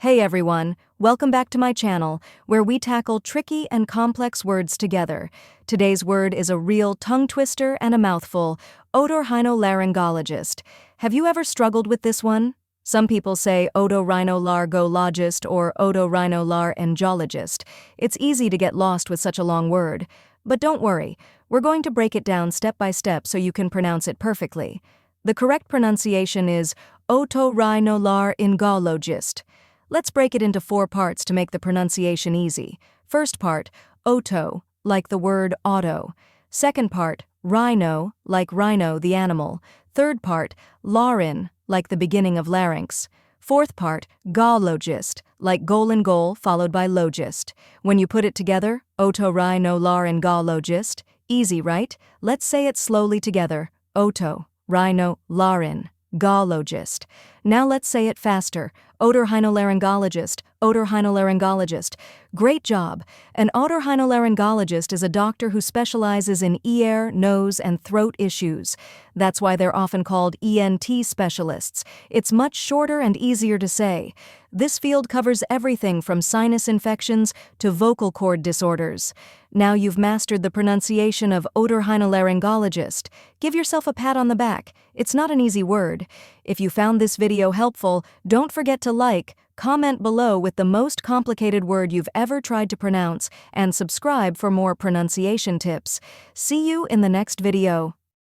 Hey everyone, welcome back to my channel, where we tackle tricky and complex words together. Today's word is a real tongue twister and a mouthful: otorhinolaryngologist. Have you ever struggled with this one? Some people say otorhinolaryngologist or otorhinolaryngologist. It's easy to get lost with such a long word. But don't worry, we're going to break it down step by step so you can pronounce it perfectly. The correct pronunciation is otorhinolaryngologist. Let's break it into 4 parts to make the pronunciation easy. First part, oto, like the word auto. Second part, rhino, like rhino, the animal. Third part, laryn, like the beginning of larynx. Fourth part, gologist, like goal and goal followed by logist. When you put it together, otorhinolaryngologist. Easy, right? Let's say it slowly together. Otorhinolaryngologist. Now let's say it faster. Otorhinolaryngologist, otorhinolaryngologist. Great job! An otorhinolaryngologist is a doctor who specializes in ear, nose, and throat issues. That's why they're often called ENT specialists. It's much shorter and easier to say. This field covers everything from sinus infections to vocal cord disorders. Now you've mastered the pronunciation of otorhinolaryngologist. Give yourself a pat on the back. It's not an easy word. If you found this video helpful, don't forget to like, comment below with the most complicated word you've ever tried to pronounce, and subscribe for more pronunciation tips. See you in the next video.